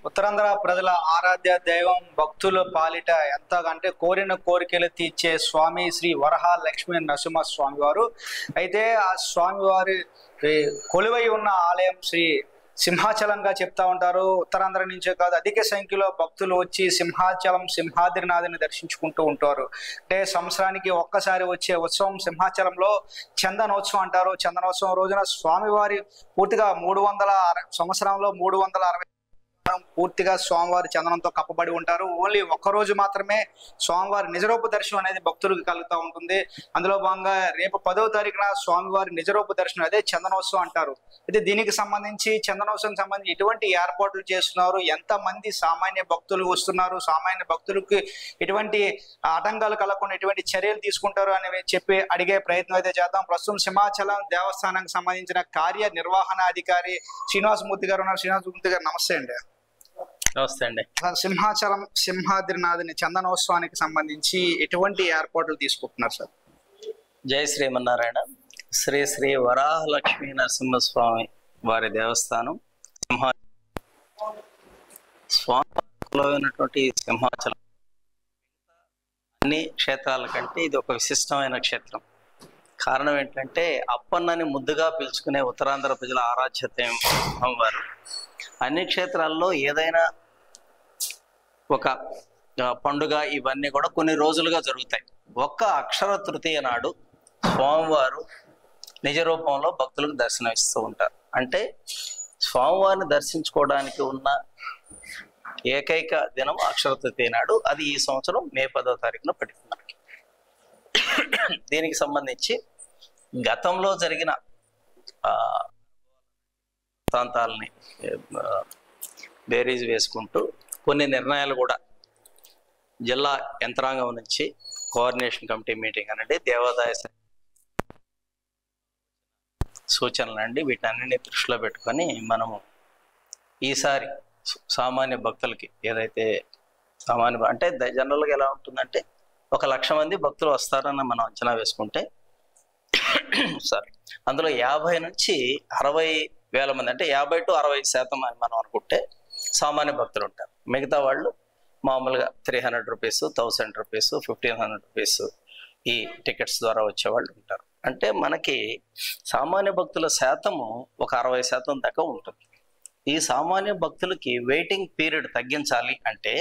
ఉత్తరాంధ్ర ప్రజల ఆరాధ్య దైవం భక్తుల పాలిట ఎంతకంటే కోరిన కోరికలు తీర్చే స్వామి శ్రీ వరహ లక్ష్మీ నరసింహ స్వామి వారు. అయితే ఆ స్వామివారి కొలువై ఉన్న ఆలయం శ్రీ సింహాచలంగా చెప్తా ఉంటారు. ఉత్తరాంధ్ర నుంచే కాదు, అధిక సంఖ్యలో భక్తులు వచ్చి సింహాచలం సింహాద్రినాథుని దర్శించుకుంటూ ఉంటారు. అంటే సంవత్సరానికి ఒక్కసారి వచ్చే ఉత్సవం సింహాచలంలో చందనోత్సవం అంటారు. చందనోత్సవం రోజున స్వామివారి పూర్తిగా 360 సంవత్సరంలో 360 పూర్తిగా స్వామివారి చందనంతో కప్పబడి ఉంటారు. ఓన్లీ ఒక్కరోజు మాత్రమే స్వామివారి నిజరూప దర్శనం అనేది భక్తులకు కలుగుతూ ఉంటుంది. అందులో భాగంగా రేపు 10వ తారీఖున స్వామివారి నిజరూప దర్శనం, అదే చందనోత్సవం అంటారు. అయితే దీనికి సంబంధించి చందనోత్సవం సంబంధించి ఎటువంటి ఏర్పాట్లు చేస్తున్నారు, ఎంతమంది సామాన్య భక్తులు వస్తున్నారు, సామాన్య భక్తులకి ఎటువంటి ఆటంకాలు కలగకుండా ఎటువంటి చర్యలు తీసుకుంటారు అని చెప్పి అడిగే ప్రయత్నం అయితే చేద్దాం. ప్రస్తుతం సింహాచలం దేవస్థానానికి సంబంధించిన కార్యనిర్వహణాధికారి శ్రీనివాసమూర్తి గారు ఉన్నారు. శ్రీనివాసమూర్తి గారు నమస్తే అండి. నమస్తే అండి. సింహాచలం సింహాద్రినాథుని చందనోత్సవానికి సంబంధించి ఎటువంటి ఏర్పాట్లు తీసుకుంటున్నారు సార్? జై శ్రీమన్నారాయణ. శ్రీ శ్రీ వరాహ లక్ష్మీ నరసింహస్వామి వారి దేవస్థానం స్వామి సింహాచలం అన్ని క్షేత్రాల కంటే ఇది ఒక విశిష్టమైన క్షేత్రం. కారణం ఏంటంటే అప్పన్నని ముద్దుగా పిలుచుకునే ఉత్తరాంధ్ర ప్రజల ఆరాధ్యత వారు. అన్ని క్షేత్రాల్లో ఏదైనా ఒక పండుగ ఇవన్నీ కూడా కొన్ని రోజులుగా జరుగుతాయి. ఒక్క అక్షర తృతీయ నాడు స్వామివారు నిజ రూపంలో భక్తులకు దర్శనం ఇస్తూ ఉంటారు. అంటే స్వామివారిని దర్శించుకోవడానికి ఉన్న ఏకైక దినం అక్షర తృతీయ నాడు. అది ఈ సంవత్సరం మే 10వ తారీఖున పడింది మనకి. దీనికి సంబంధించి గతంలో జరిగిన ప్రాంతాలని బేరీజ్ వేసుకుంటూ కొన్ని నిర్ణయాలు కూడా జిల్లా యంత్రాంగం నుంచి కోఆర్డినేషన్ కమిటీ మీటింగ్ అనండి, దేవాదాయ సూచనలు అండి, వీటన్నిటిని దృష్టిలో పెట్టుకొని మనము ఈసారి సామాన్య భక్తులకి ఏదైతే అంటే జనరల్గా ఎలా ఉంటుందంటే 1,00,000 మంది భక్తులు వస్తారని మనం అంచనా వేసుకుంటే అందులో 50 నుంచి 60,000 మంది, అంటే 50 to 60% అని మనం అనుకుంటే సామాన్య భక్తులు ఉంటారు. మిగతా వాళ్ళు మామూలుగా 300 రూపీస్, 1000 రూపీస్, 1500 రూపీస్ ఈ టికెట్స్ ద్వారా వచ్చేవాళ్ళు ఉంటారు. అంటే మనకి సామాన్య భక్తుల శాతము ఒక 60% దాకా ఉంటుంది. ఈ సామాన్య భక్తులకి వెయిటింగ్ పీరియడ్ తగ్గించాలి అంటే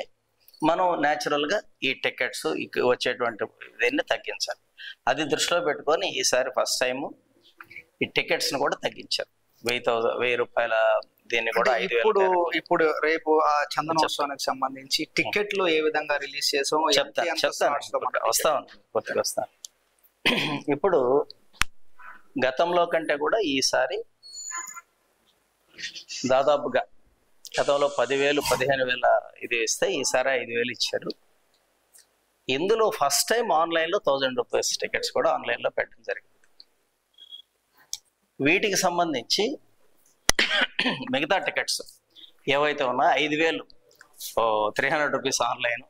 మనం న్యాచురల్గా ఈ టికెట్స్ వచ్చేటువంటి దీన్ని తగ్గించాలి. అది దృష్టిలో పెట్టుకొని ఈసారి ఫస్ట్ టైము ఈ టికెట్స్ని కూడా తగ్గించారు. 1000 రూపాయల దీన్ని కూడా 5,000. ఇప్పుడు రేపు ఆ చందనోత్సవానికి సంబంధించి టికెట్లు ఏ విధంగా రిలీజ్ చేసాం వస్తాను. ఇప్పుడు గతంలో కంటే కూడా ఈసారి దాదాపుగా గతంలో 10,000 15,000 ఇది ఇస్తే ఈసారి 5,000 ఇచ్చారు. ఇందులో ఫస్ట్ టైం ఆన్లైన్లో 1000 రూపీస్ టికెట్స్ కూడా ఆన్లైన్లో పెట్టడం జరిగింది. వీటికి సంబంధించి మిగతా టికెట్స్ ఏవైతే ఉన్నా 5,000 300 రూపీస్ ఆన్లైన్,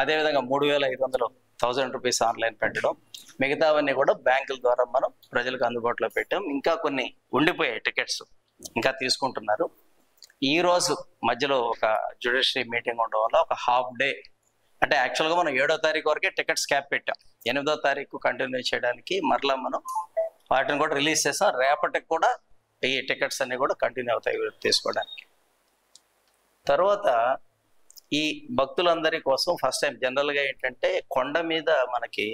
అదేవిధంగా 3,500 1000 రూపీస్ ఆన్లైన్ పెట్టడం, మిగతావన్నీ కూడా బ్యాంకుల ద్వారా మనం ప్రజలకు అందుబాటులో పెట్టాం. ఇంకా కొన్ని ఉండిపోయాయి టికెట్స్, ఇంకా తీసుకుంటున్నారు. ఈరోజు మధ్యలో ఒక జ్యుడిషియరీ మీటింగ్ ఉండడం వల్ల ఒక హాఫ్ డే, అంటే యాక్చువల్గా మనం 7వ తారీఖు వరకే టికెట్స్ క్యాప్ పెట్టాం. 8వ తారీఖు కంటిన్యూ చేయడానికి మరలా మనం వాటిని కూడా రిలీజ్ చేస్తాం. రేపటికి కూడా ఈ టికెట్స్ అన్ని కూడా కంటిన్యూ అవుతాయి తీసుకోవడానికి. తర్వాత ఈ భక్తులందరి కోసం ఫస్ట్ టైం జనరల్గా ఏంటంటే కొండ మీద మనకి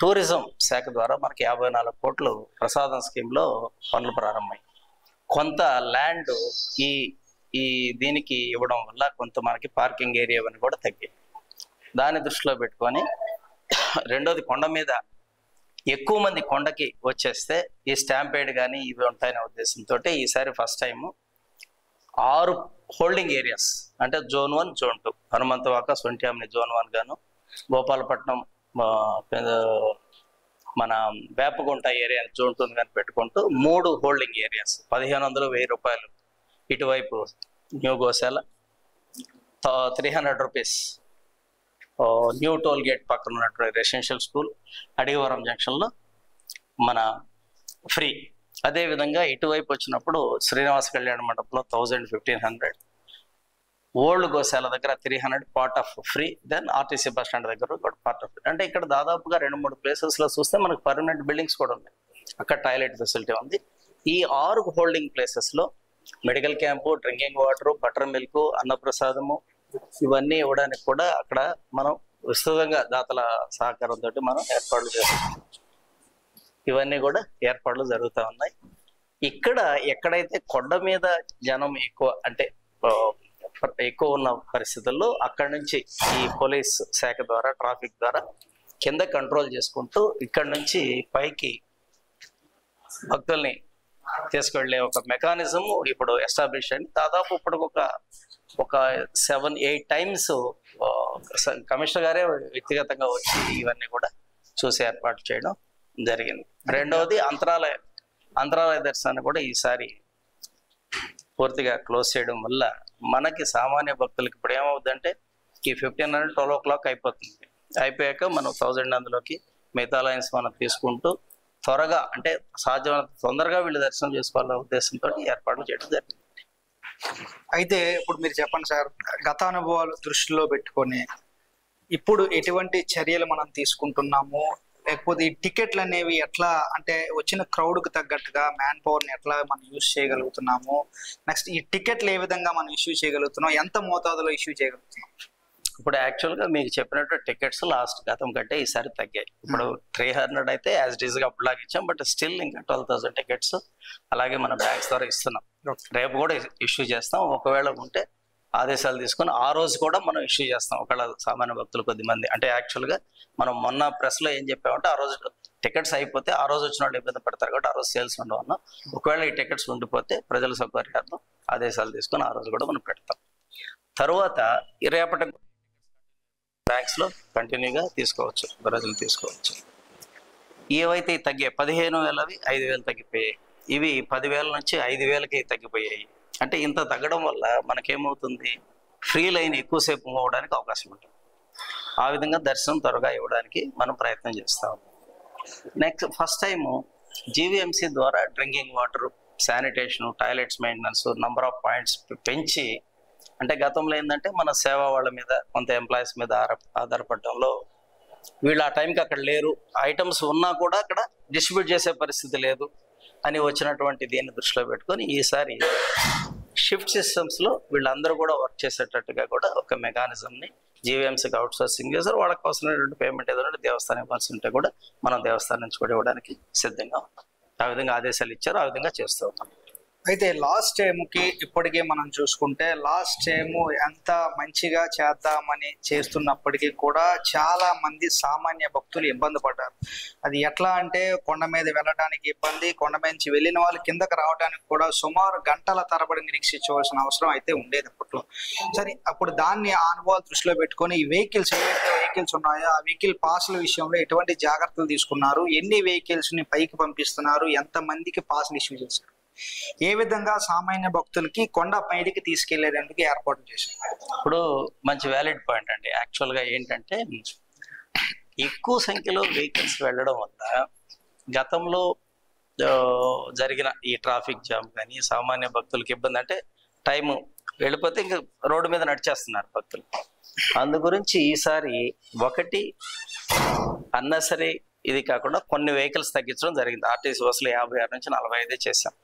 టూరిజం శాఖ ద్వారా మనకి 54 కోట్లు ప్రసాదం స్కీమ్లో పనులు ప్రారంభమయ్యాయి. కొంత ల్యాండ్ ఈ దీనికి ఇవ్వడం వల్ల కొంత మనకి పార్కింగ్ ఏరియా అని కూడా తగ్గాయి. దాన్ని దృష్టిలో పెట్టుకొని రెండోది కొండ మీద ఎక్కువ మంది కొండకి వచ్చేస్తే ఈ స్టాంపేడ్ కానీ ఇవి ఉంటాయనే ఉద్దేశంతో ఈసారి ఫస్ట్ టైము 6 హోల్డింగ్ ఏరియాస్, అంటే జోన్ 1 జోన్ 2 హనుమంతవాక సొంట్యామిని జోన్ 1 గాను, గోపాలపట్నం మన వేపగుంట ఏరియా జోన్ 2 కానీ పెట్టుకుంటూ 3 హోల్డింగ్ ఏరియాస్ 1,500 1000 రూపాయలు ఇటువైపు న్యూ గోశాల, 300 రూపీస్ న్యూ టోల్ గేట్ పక్కన ఉన్నటువంటి రెసిడెన్షియల్ స్కూల్, అడిగవరం జంక్షన్లో మన ఫ్రీ అదేవిధంగా ఇటువైపు వచ్చినప్పుడు శ్రీనివాస కళ్యాణ మండపంలో 1000-1500, ఓల్డ్ గోశాల దగ్గర 300 part of free, then RTC bus stand దగ్గర కూడా పార్ట్ ఆఫ్ ఫ్రీ. అంటే ఇక్కడ దాదాపుగా 2-3 ప్లేసెస్లో చూస్తే మనకు పర్మనెంట్ బిల్డింగ్స్ కూడా ఉన్నాయి, అక్కడ టాయిలెట్ ఫెసిలిటీ ఉంది. ఈ 6 హోల్డింగ్ ప్లేసెస్లో medical camp, drinking water, butter milk, అన్నప్రసాదము ఇవన్నీ ఇవ్వడానికి కూడా అక్కడ మనం విస్తృతంగా దాతల సహకారంతో మనం ఏర్పాట్లు చేస్తాం. ఇవన్నీ కూడా ఏర్పాట్లు జరుగుతూ ఉన్నాయి. ఇక్కడ ఎక్కడైతే కొండ మీద జనం ఎక్కువ అంటే ఎక్కువ ఉన్న పరిస్థితుల్లో అక్కడ నుంచి ఈ పోలీస్ శాఖ ద్వారా, ట్రాఫిక్ ద్వారా కింద కంట్రోల్ చేసుకుంటూ ఇక్కడ నుంచి పైకి భక్తుల్ని తీసుకెళ్లే ఒక మెకానిజం ఇప్పుడు ఎస్టాబ్లిష్ అయింది. దాదాపు ఇప్పుడు ఒక 7-8 టైమ్స్ కమిషనర్ గారే వ్యక్తిగతంగా వచ్చి ఇవన్నీ కూడా చూసి ఏర్పాటు చేయడం జరిగింది. రెండవది అంతరాలయ దర్శనాన్ని కూడా ఈసారి పూర్తిగా క్లోజ్ చేయడం వల్ల మనకి సామాన్య భక్తులకి ఇప్పుడు ఏమవుతుందంటే ఈ 1500-12 o'clock అయిపోతుంది. అయిపోయాక మనం 1000 అందులోకి మిగతా లైన్స్ మనం తీసుకుంటూ త్వరగా అంటే సాధ్యమైనంత తొందరగా వీళ్ళు దర్శనం చేసుకోవాలనే ఉద్దేశంతో ఏర్పాట్లు చేయడం జరిగింది. అయితే ఇప్పుడు మీరు చెప్పండి సార్, గత అనుభవాలు దృష్టిలో పెట్టుకొని ఇప్పుడు ఎటువంటి చర్యలు మనం తీసుకుంటున్నాము, లేకపోతే ఈ టికెట్లు అనేవి ఎట్లా అంటే వచ్చిన క్రౌడ్కి తగ్గట్టుగా మ్యాన్ పవర్ని ఎట్లా మనం యూజ్ చేయగలుగుతున్నాము, నెక్స్ట్ ఈ టికెట్లు ఏ విధంగా మనం ఇష్యూ చేయగలుగుతున్నాం, ఎంత మోతాదులో ఇష్యూ చేయగలుగుతున్నాం? ఇప్పుడు యాక్చువల్గా మీకు చెప్పినట్టు టికెట్స్ లాస్ట్ గతం కంటే ఈసారి తగ్గాయి. ఇప్పుడు 300 అయితే యాజ్ ఇట్ ఈస్గా అప్పుడులాగా ఇచ్చాం, బట్ స్టిల్ ఇంకా 12,000 టికెట్స్ అలాగే మన బ్యాంక్స్ ద్వారా ఇస్తున్నాం. రేపు కూడా ఇష్యూ చేస్తాం. ఒకవేళ ఉంటే ఆదేశాలు తీసుకొని ఆ రోజు కూడా మనం ఇష్యూ చేస్తాం. ఒకవేళ సామాన్య భక్తులు కొద్దిమంది అంటే యాక్చువల్గా మనం మొన్న ప్రెస్లో ఏం చెప్పామంటే ఆ రోజు టికెట్స్ అయిపోతే ఆ రోజు వచ్చిన వాళ్ళు ఇబ్బంది పడతారు కాబట్టి ఆ రోజు సేల్స్ ఉండవన్నా. ఒకవేళ ఈ టికెట్స్ ఉండిపోతే ప్రజల సౌకర్యార్థం ఆదేశాలు తీసుకొని ఆ రోజు కూడా మనం పెడతాం. తర్వాత రేపటి బ్యాంక్స్లో కంటిన్యూగా తీసుకోవచ్చు, ప్రజలు తీసుకోవచ్చు. ఏవైతే తగ్గాయి 15,000 5,000 తగ్గిపోయాయి, ఇవి 10,000 నుంచి 5,000కి తగ్గిపోయాయి. అంటే ఇంత తగ్గడం వల్ల మనకేమవుతుంది, ఫ్రీ లైన్ ఎక్కువసేపు అవ్వడానికి అవకాశం ఉంటుంది. ఆ విధంగా దర్శనం త్వరగా ఇవ్వడానికి మనం ప్రయత్నం చేస్తాం. నెక్స్ట్ ఫస్ట్ టైము జీవీఎంసీ ద్వారా drinking water, sanitation, toilets maintenance, number of points పెంచి, అంటే గతంలో ఏంటంటే మన సేవా వాళ్ళ మీద కొంత ఎంప్లాయీస్ మీద ఆధారపడడంలో వీళ్ళు ఆ టైంకి అక్కడ లేరు, ఐటమ్స్ ఉన్నా కూడా అక్కడ డిస్ట్రిబ్యూట్ చేసే పరిస్థితి లేదు అని వచ్చినటువంటి దీన్ని దృష్టిలో పెట్టుకొని ఈసారి షిఫ్ట్ సిస్టమ్స్లో వీళ్ళందరూ కూడా వర్క్ చేసేటట్టుగా కూడా ఒక మెకానిజంని జీవీఎంసీకి అవుట్ సోర్సింగ్ చేశారు. వాళ్ళకి అవసరమైనటువంటి పేమెంట్ ఏదైనా దేవస్థానం ఇవ్వాల్సి ఉంటే కూడా మనం దేవస్థానం నుంచి కూడా ఇవ్వడానికి సిద్ధంగా ఉన్నాం. ఆ విధంగా ఆదేశాలు ఇచ్చారు, ఆ విధంగా చేస్తూ ఉన్నాం. అయితే లాస్ట్ టైంకి ఇప్పటికీ మనం చూసుకుంటే లాస్ట్ టైము ఎంత మంచిగా చేద్దామని చేస్తున్నప్పటికీ కూడా చాలా మంది సామాన్య భక్తులు ఇబ్బంది పడ్డారు. అది ఎట్లా అంటే కొండ మీద వెళ్ళడానికి ఇబ్బంది, కొండ మీద నుంచి వెళ్ళిన వాళ్ళు కిందకి రావడానికి కూడా సుమారు గంటల తరబడి నిరీక్షించవలసిన అవసరం అయితే ఉండేది అప్పట్లో. సరే, అప్పుడు దాన్ని ఆ అనుభవాలు దృష్టిలో పెట్టుకొని ఈ వెహికల్స్ ఏవైతే వెహికల్స్ ఉన్నాయో ఆ వెహికల్ పాసుల విషయంలో ఎటువంటి జాగ్రత్తలు తీసుకున్నారు, ఎన్ని వెహికల్స్ని పైకి పంపిస్తున్నారు, ఎంతమందికి పాసులు ఇష్యూ చేశారు, ఏ విధంగా సామాన్య భక్తులకి కొండ పైకి తీసుకెళ్లేందుకు ఏర్పాటు చేశారు? ఇప్పుడు మంచి వ్యాలిడ్ పాయింట్ అండి. యాక్చువల్గా ఏంటంటే ఎక్కువ సంఖ్యలో వెహికల్స్ వెళ్ళడం వల్ల గతంలో జరిగిన ఈ ట్రాఫిక్ జామ్ కానీ సామాన్య భక్తులకి ఇబ్బంది, అంటే టైము వెళ్ళిపోతే ఇంకా రోడ్డు మీద నడిచేస్తున్నారు భక్తులు. అందు గురించి ఈసారి ఒకటి అన్నసరీ ఇది కాకుండా కొన్ని వెహికల్స్ తగ్గించడం జరిగింది. ఆర్టీసీ బస్సులు 56 నుంచి 45 చేశాం.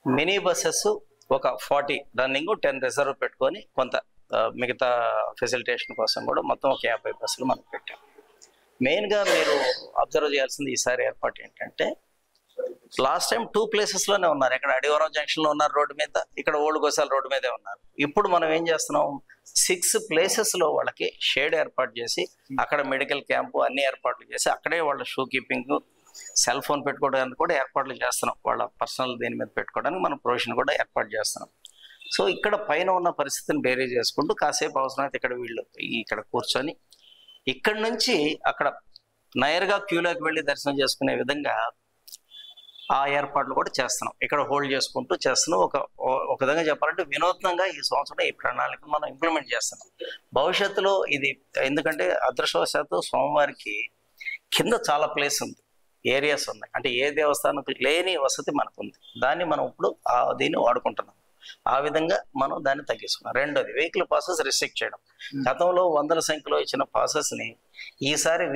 మినీ బస్సెస్ ఒక 40 రన్నింగ్, 10 రిజర్వ్ పెట్టుకొని కొంత మిగతా ఫెసిలిటేషన్ కోసం కూడా మొత్తం ఒక 50 బస్సులు మనం పెట్టాం. మెయిన్గా మీరు అబ్జర్వ్ చేయాల్సింది ఈసారి ఏర్పాటు ఏంటంటే లాస్ట్ టైం 2 ప్లేసెస్లోనే ఉన్నారు. ఇక్కడ అడివరం జంక్షన్లో ఉన్నారు రోడ్డు మీద, ఇక్కడ ఓల్డ్ గోసాల రోడ్డు మీదే ఉన్నారు. ఇప్పుడు మనం ఏం చేస్తున్నాం, 6 ప్లేసెస్లో వాళ్ళకి షేడ్ ఏర్పాటు చేసి అక్కడ మెడికల్ క్యాంపు అన్ని ఏర్పాట్లు చేసి అక్కడే వాళ్ళ షూ కీపింగ్, సెల్ ఫోన్ పెట్టుకోవడానికి కూడా ఏర్పాట్లు చేస్తున్నాం. వాళ్ళ పర్సనల్ దీని మీద పెట్టుకోవడానికి మనం ప్రొవిజన్ కూడా ఏర్పాటు చేస్తున్నాం. సో ఇక్కడ పైన ఉన్న పరిస్థితిని బేరీ చేసుకుంటూ కాసేపు అవసరమైతే ఇక్కడ వీళ్ళు ఇక్కడ కూర్చొని ఇక్కడ నుంచి అక్కడ నేరుగా క్యూలోకి వెళ్ళి దర్శనం చేసుకునే విధంగా ఆ ఏర్పాట్లు కూడా చేస్తున్నాం. ఇక్కడ హోల్డ్ చేసుకుంటూ చేస్తున్నాం. ఒక విధంగా చెప్పాలంటే వినూత్నంగా ఈ సంవత్సరం ఈ ప్రణాళిక మనం ఇంప్లిమెంట్ చేస్తున్నాం. భవిష్యత్తులో ఇది ఎందుకంటే అదృష్టవశాత్తు సోమవారికి కింద చాలా ప్లేస్ ఉంది, ఏరియాస్ ఉన్నాయి, అంటే ఏ దేవస్థానం లేని వసతి మనకు ఉంది, దాన్ని మనం ఇప్పుడు దీన్ని వాడుకుంటున్నాం. ఆ విధంగా మనం దాన్ని తగ్గించుకున్నాం. రెండోది వెహికల్ పాసెస్ రిస్ట్రిక్ట్ చేయడం. గతంలో వందల సంఖ్యలో ఇచ్చిన పాసెస్ని ఈసారి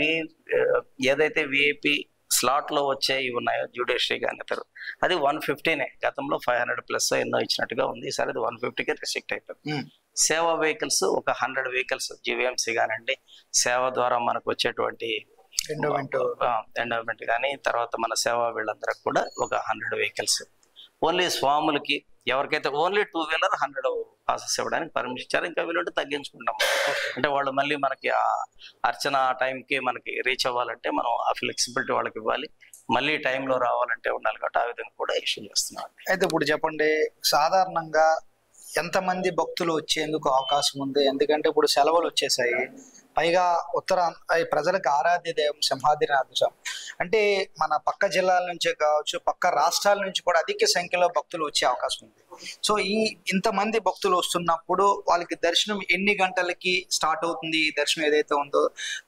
ఏదైతే విఐపి స్లాట్లో వచ్చాయి ఉన్నాయో జ్యుడిషియరీ కానీ ఇతరు, అది 150నే. గతంలో 500+ ఎన్నో ఇచ్చినట్టుగా ఉంది, ఈసారి అది 150కే రిస్ట్రిక్ట్ అయిపోయింది. సేవా వెహికల్స్ ఒక 100 వెహికల్స్ జీవీఎంసీ కానివ్వండి, సేవ ద్వారా మనకు వచ్చేటువంటి ఎండోమెంట్ కానీ, తర్వాత మన సేవా వీళ్ళందరికి కూడా ఒక 100 వెహికల్స్. ఓన్లీ స్వాములకి ఎవరికైతే ఓన్లీ 2 వీలర్ 100 పాసెస్ ఇవ్వడానికి పర్మిషన్ ఇచ్చారు. ఇంకా వీలుంటే తగ్గించుకుంటాం. అంటే వాళ్ళు మళ్ళీ మనకి ఆ అర్చన టైంకి మనకి రీచ్ అవ్వాలంటే మనం ఆ ఫ్లెక్సిబిలిటీ వాళ్ళకి ఇవ్వాలి, మళ్ళీ టైంలో రావాలంటే ఉండాలి కాబట్టి ఆ విధంగా కూడా ఇష్యూ చేస్తున్నాం. అయితే ఇప్పుడు చెప్పండి, సాధారణంగా ఎంతమంది భక్తులు వచ్చేందుకు అవకాశం ఉంది? ఎందుకంటే ఇప్పుడు సెలవులు వచ్చేసాయి, పైగా ప్రజలకు ఆరాధ్య దైవం సింహాద్రినాథ స్వామి. అంటే మన పక్క జిల్లాల నుంచే కావచ్చు, పక్క రాష్ట్రాల నుంచి కూడా అధిక సంఖ్యలో భక్తులు వచ్చే అవకాశం ఉంది. సో ఇంతమంది భక్తులు వస్తున్నప్పుడు వాళ్ళకి దర్శనం ఎన్ని గంటలకి స్టార్ట్ అవుతుంది? ఈ దర్శనం ఏదైతే ఉందో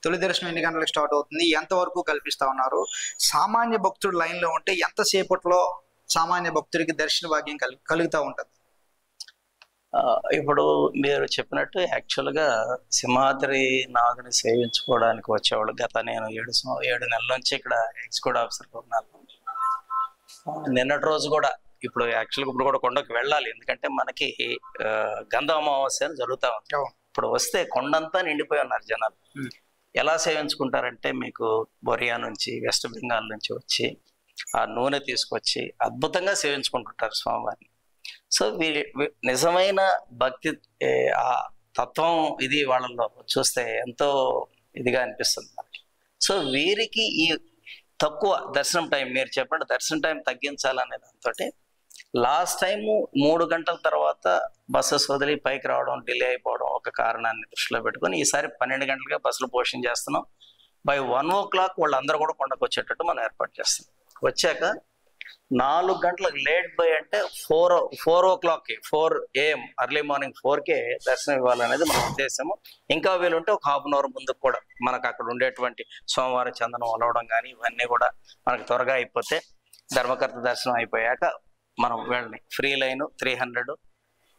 తొలి దర్శనం ఎన్ని గంటలకు స్టార్ట్ అవుతుంది? ఎంతవరకు కల్పిస్తా ఉన్నారు? సామాన్య భక్తుడు లైన్లో ఉంటే ఎంతసేపట్లో సామాన్య భక్తుడికి దర్శన భాగ్యం కలుగుతూ ఉంటుంది? ఇప్పుడు మీరు చెప్పినట్టు యాక్చువల్గా సింహాద్రి నాథుని సేవించుకోవడానికి వచ్చేవాళ్ళు నేను 7 నెలల నుంచి ఇక్కడ ఎగ్జిక్యూటివ్ ఆఫీసర్గా ఉన్నాను. నిన్నటి రోజు కూడా ఇప్పుడు యాక్చువల్గా ఇప్పుడు కూడా కొండకు వెళ్ళాలి, ఎందుకంటే మనకి గంధ అమావాస్య జరుగుతూ ఉంది. ఇప్పుడు వస్తే కొండంతా నిండిపోయి ఉన్నారు జనాలు. ఎలా సేవించుకుంటారంటే మీకు బొరియా నుంచి వెస్ట్ బెంగాల్ నుంచి వచ్చి ఆ నూనె తీసుకొచ్చి అద్భుతంగా సేవించుకుంటుంటారు స్వామివారిని. సో నిజమైన భక్తి ఆ తత్వం ఇది వాళ్ళలో చూస్తే ఎంతో ఇదిగా అనిపిస్తుంది మనకి. సో వీరికి ఈ తక్కువ దర్శనం టైం, మీరు చెప్పండి దర్శనం టైం తగ్గించాలనే దాంతో లాస్ట్ టైము 3 గంటల తర్వాత బస్సెస్ వదిలి పైకి రావడం డిలే అయిపోవడం ఒక కారణాన్ని దృష్టిలో పెట్టుకొని ఈసారి 12 గంటలుగా బస్సులు పోషణ చేస్తున్నాం. బై 1 o'clock వాళ్ళందరూ కూడా కొండకు వచ్చేటట్టు మనం ఏర్పాటు చేస్తున్నాం. వచ్చాక 4 గంటలకు లేట్ బై అంటే 4 o'clock 4 AM ఎర్లీ మార్నింగ్ 4కే దర్శనం ఇవ్వాలనేది మన ఉద్దేశము. ఇంకా వీలుంటే ఒక ½ hour ముందుకు కూడా మనకు అక్కడ ఉండేటువంటి సోమవారం చందనం అలవడం కానీ ఇవన్నీ కూడా మనకు త్వరగా అయిపోతే ధర్మకర్త దర్శనం అయిపోయాక మనం వెళ్ళని ఫ్రీ లైన్ 300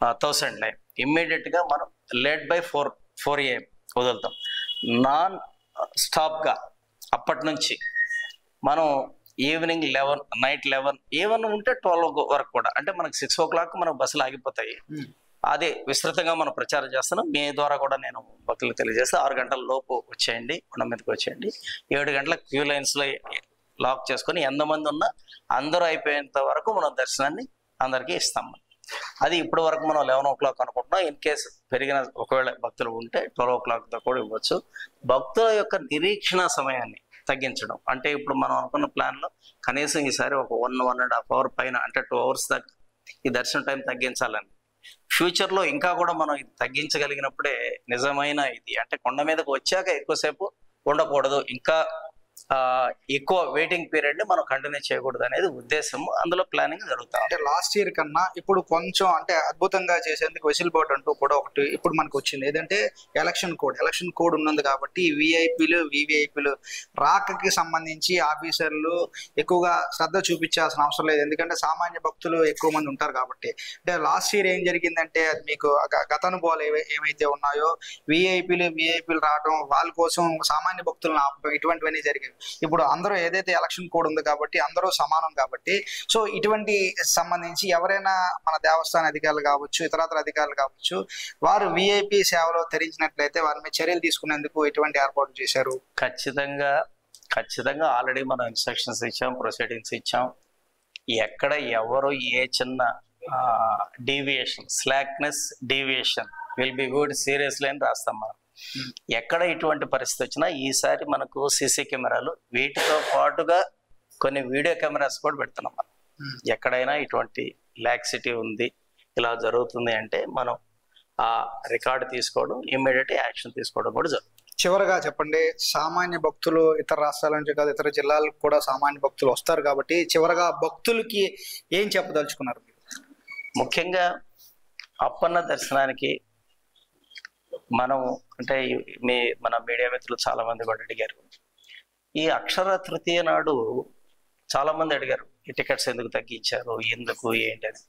1000 లైన్ ఇమ్మీడియట్గా మనం లేట్ బై 4 AM వదులుతాం. నాన్ స్టాప్గా అప్పటి నుంచి మనం ఈవినింగ్ 11 నైట్ 11 ఈవెన్ ఉంటే 12 వరకు కూడా, అంటే మనకు 6 o'clock మనకు బస్సులు ఆగిపోతాయి. అదే విస్తృతంగా మనం ప్రచారం చేస్తున్నాం. మీ ద్వారా కూడా నేను భక్తులకు తెలియజేస్తే 6 గంటల లోపు వచ్చేయండి, కొండ మీదకి వచ్చేయండి. 7 గంటలకు క్యూ లైన్స్లో లాక్ చేసుకొని ఎంతమంది ఉన్నా అందరూ అయిపోయేంత వరకు మనం దర్శనాన్ని అందరికీ ఇస్తాం. అది ఇప్పటి వరకు మనం 11 o'clock అనుకుంటున్నాం. ఇన్ కేసు పెరిగిన ఒకవేళ భక్తులు ఉంటే 12 o'clockతో కూడా ఇవ్వచ్చు. భక్తుల యొక్క నిరీక్షణ సమయాన్ని తగ్గించడం అంటే ఇప్పుడు మనం అనుకున్న ప్లాన్లో కనీసం ఈసారి ఒక 1.5 hour పైన అంటే 2 hours దాకా ఈ దర్శన టైం తగ్గించాలని. ఫ్యూచర్లో ఇంకా కూడా మనం ఇది తగ్గించగలిగినప్పుడే నిజమైన ఇది అంటే కొండ మీదకి వచ్చాక ఎక్కువసేపు ఉండకూడదు, ఇంకా ఎక్కువ వెయిటింగ్ పీరియడ్ ని మనం కంటిన్యూ చేయకూడదు అనేది ఉద్దేశం. అందులో ప్లానింగ్ జరుగుతాం. అంటే లాస్ట్ ఇయర్ కన్నా ఇప్పుడు కొంచెం అంటే అద్భుతంగా చేసేందుకు వెసులుబాటు అంటూ కూడా ఒకటి ఇప్పుడు మనకు వచ్చింది. ఏదంటే ఎలక్షన్ కోడ్ ఉన్నది కాబట్టి విఐపీలు వివిఐపీలు రాకకి సంబంధించి ఆఫీసర్లు ఎక్కువగా శ్రద్ధ చూపించాల్సిన అవసరం లేదు, ఎందుకంటే సామాన్య భక్తులు ఎక్కువ మంది ఉంటారు కాబట్టి. అంటే లాస్ట్ ఇయర్ ఏం జరిగిందంటే అది మీకు గత అనుభవాలు ఏమైతే ఉన్నాయో విఐపీలు రావడం వాళ్ళ కోసం సామాన్య భక్తులను ఆపడం ఇటువంటివన్నీ జరిగాయి. ఇప్పుడు అందరూ ఏదైతే ఎలక్షన్ కోడ్ ఉంది కాబట్టి అందరూ సమానం కాబట్టి సో ఇటువంటి సంబంధించి ఎవరైనా మన దేవస్థాన అధికారులు కావచ్చు ఇతరత్ర అధికారులు కావచ్చు వారు విఐపి సేవలో తెరించినట్లయితే వారి మీద చర్యలు తీసుకునేందుకు ఎటువంటి ఏర్పాటు చేశారు? ఖచ్చితంగా ఆల్రెడీ మనం ఇన్స్ట్రక్షన్స్ ఇచ్చాం, ప్రొసీడింగ్స్ ఇచ్చాం. ఎక్కడ ఎవరు ఏ చిన్న deviation slackness deviation will be good seriously అని రాస్తాం మనం. ఎక్కడ ఇటువంటి పరిస్థితి వచ్చినా ఈసారి మనకు సీసీ కెమెరాలు వీటితో పాటుగా కొన్ని వీడియో కెమెరాస్ కూడా పెడుతున్నాం మనం. ఎక్కడైనా ఇటువంటి లాక్సిటీ ఉంది ఇలా జరుగుతుంది అంటే మనం ఆ రికార్డు తీసుకోవడం ఇమ్మీడియట్ యాక్షన్ తీసుకోవడం కూడా జరుగుతుంది. చివరగా చెప్పండి, సామాన్య భక్తులు ఇతర రాష్ట్రాల నుంచి కాదు ఇతర జిల్లాలకు కూడా సామాన్య భక్తులు వస్తారు కాబట్టి చివరగా భక్తులకి ఏం చెప్పదలుచుకున్నారు? ముఖ్యంగా అప్పన్న దర్శనానికి మనం అంటే మన మీడియా మిత్రులు చాలా మంది కూడా అడిగారు. ఈ అక్షర తృతీయ నాడు చాలా మంది అడిగారు ఈ టికెట్స్ ఎందుకు తగ్గించారు, ఎందుకు ఏంటి అని.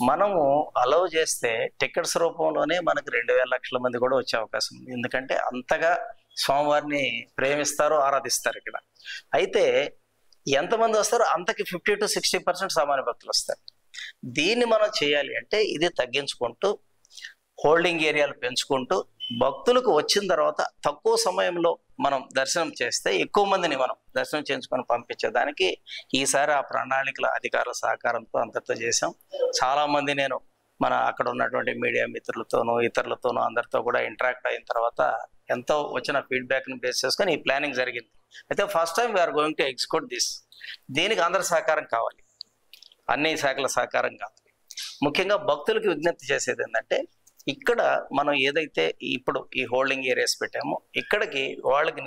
మనము అలౌ చేస్తే టికెట్స్ రూపంలోనే మనకు 2,000 లక్షల మంది కూడా వచ్చే అవకాశం ఉంది. ఎందుకంటే అంతగా స్వామివారిని ప్రేమిస్తారు, ఆరాధిస్తారు ఇక్కడ. అయితే ఎంతమంది వస్తారో అంతకి 50 to 60% సామాన్య భక్తులు వస్తారు. దీన్ని మనం చేయాలి అంటే ఇది తగ్గించుకుంటూ, హోల్డింగ్ ఏరియాలు పెంచుకుంటూ, భక్తులకు వచ్చిన తర్వాత తక్కువ సమయంలో మనం దర్శనం చేస్తే ఎక్కువ మందిని మనం దర్శనం చేయించుకొని పంపించేదానికి ఈసారి ఆ ప్రణాళికల అధికారుల సహకారంతో అంతటితో చేసాం. చాలా మంది నేను మన అక్కడ ఉన్నటువంటి మీడియా మిత్రులతోనూ ఇతరులతోనూ అందరితో కూడా ఇంటరాక్ట్ అయిన తర్వాత ఎంతో వచ్చిన ఫీడ్బ్యాక్ని బేస్ చేసుకొని ఈ ప్లానింగ్ జరిగింది. అయితే first time we are going to execute this. దీనికి అందరి సహకారం కావాలి, అన్ని శాఖల సహకారం కావాలి. ముఖ్యంగా భక్తులకు విజ్ఞప్తి చేసేది ఏంటంటే, ఇక్కడ మనం ఏదైతే ఇప్పుడు ఈ హోల్డింగ్ ఏరియాస్ పెట్టామో ఇక్కడికి వాళ్ళకి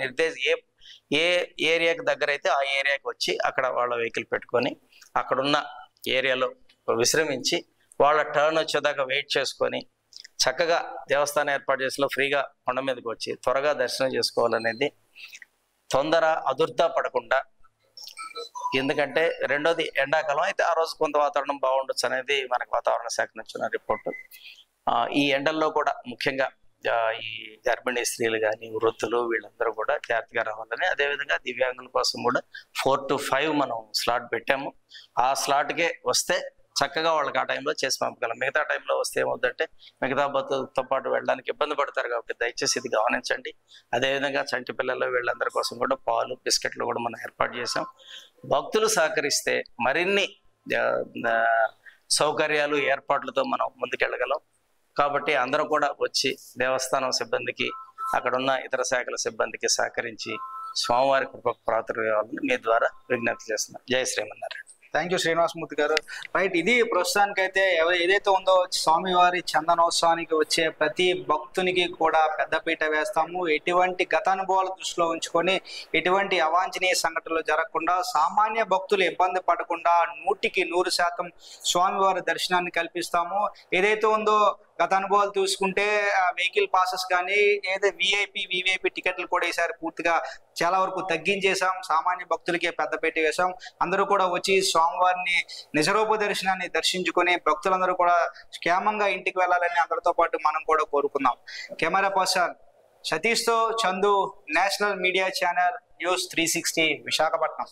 ఏ ఏరియాకి దగ్గర అయితే ఆ ఏరియాకి వచ్చి అక్కడ వాళ్ళ వెహికల్ పెట్టుకొని అక్కడున్న ఏరియాలో విశ్రమించి వాళ్ళ టర్న్ వచ్చేదాకా వెయిట్ చేసుకొని చక్కగా దేవస్థానం ఏర్పాటు చేసిన ఫ్రీగా కొండ మీదకి వచ్చి త్వరగా దర్శనం చేసుకోవాలనేది. తొందర అదుర్దా పడకుండా, ఎందుకంటే రెండోది ఎండాకాలం అయితే ఆ రోజు కొంత వాతావరణం బాగుండొచ్చు అనేది మనకు వాతావరణ శాఖ నుంచి ఉన్న రిపోర్టు. ఈ ఎండల్లో కూడా ముఖ్యంగా ఈ గర్భిణీ స్త్రీలు కానీ వృద్ధులు వీళ్ళందరూ కూడా జాగ్రత్తగా రావాలని, అదేవిధంగా దివ్యాంగుల కోసం కూడా 4 to 5 మనం స్లాట్ పెట్టాము. ఆ స్లాట్కే వస్తే చక్కగా వాళ్ళకి ఆ టైంలో చేసి పంపగలం. మిగతా టైంలో వస్తే ఏమవుతుందంటే మిగతా భక్తులతో పాటు వెళ్ళడానికి ఇబ్బంది పడతారు. కాబట్టి దయచేసి ఇది గమనించండి. అదేవిధంగా చంటి పిల్లలు వీళ్ళందరి కోసం కూడా పాలు బిస్కెట్లు కూడా మనం ఏర్పాటు చేసాం. భక్తులు సహకరిస్తే మరిన్ని సౌకర్యాలు ఏర్పాట్లతో మనం ముందుకెళ్ళగలం. కాబట్టి అందరూ కూడా వచ్చి దేవస్థానం సిబ్బందికి అక్కడున్న ఇతర శాఖల సిబ్బందికి సహకరించి స్వామివారి కృపకు పాత్రలు మీ ద్వారా విజ్ఞప్తి చేస్తున్నాం. జై శ్రీమన్నారాయణ. థ్యాంక్ యూ శ్రీనివాసమూర్తి గారు. రైట్, ఇది ప్రస్తుతానికైతే ఏదైతే ఉందో స్వామివారి చందనోత్సవానికి వచ్చే ప్రతి భక్తునికి కూడా పెద్దపీట వేస్తాము. ఎటువంటి గతానుభవాలు దృష్టిలో ఉంచుకొని ఎటువంటి అవాంఛనీయ సంఘటనలు జరగకుండా, సామాన్య భక్తులు ఇబ్బంది పడకుండా 100కి 100% స్వామివారి దర్శనాన్ని కల్పిస్తాము. ఏదైతే ఉందో గత అనుభవాలు చూసుకుంటే వెహికల్ పాసెస్ కానీ ఏదైతే విఐపి టికెట్లు కూడా ఈసారి పూర్తిగా చాలా వరకు తగ్గించేసాం. సామాన్య భక్తులకే పెద్దపీట వేసాం. అందరూ కూడా వచ్చి స్వామివారిని నిజరూప దర్శనాన్ని దర్శించుకొని భక్తులందరూ కూడా క్షేమంగా ఇంటికి వెళ్ళాలని అందరితో పాటు మనం కూడా కోరుకున్నాం. కెమెరా పర్సన్ సతీష్తో Chandu, national media channel news 360 Visakhapatnam.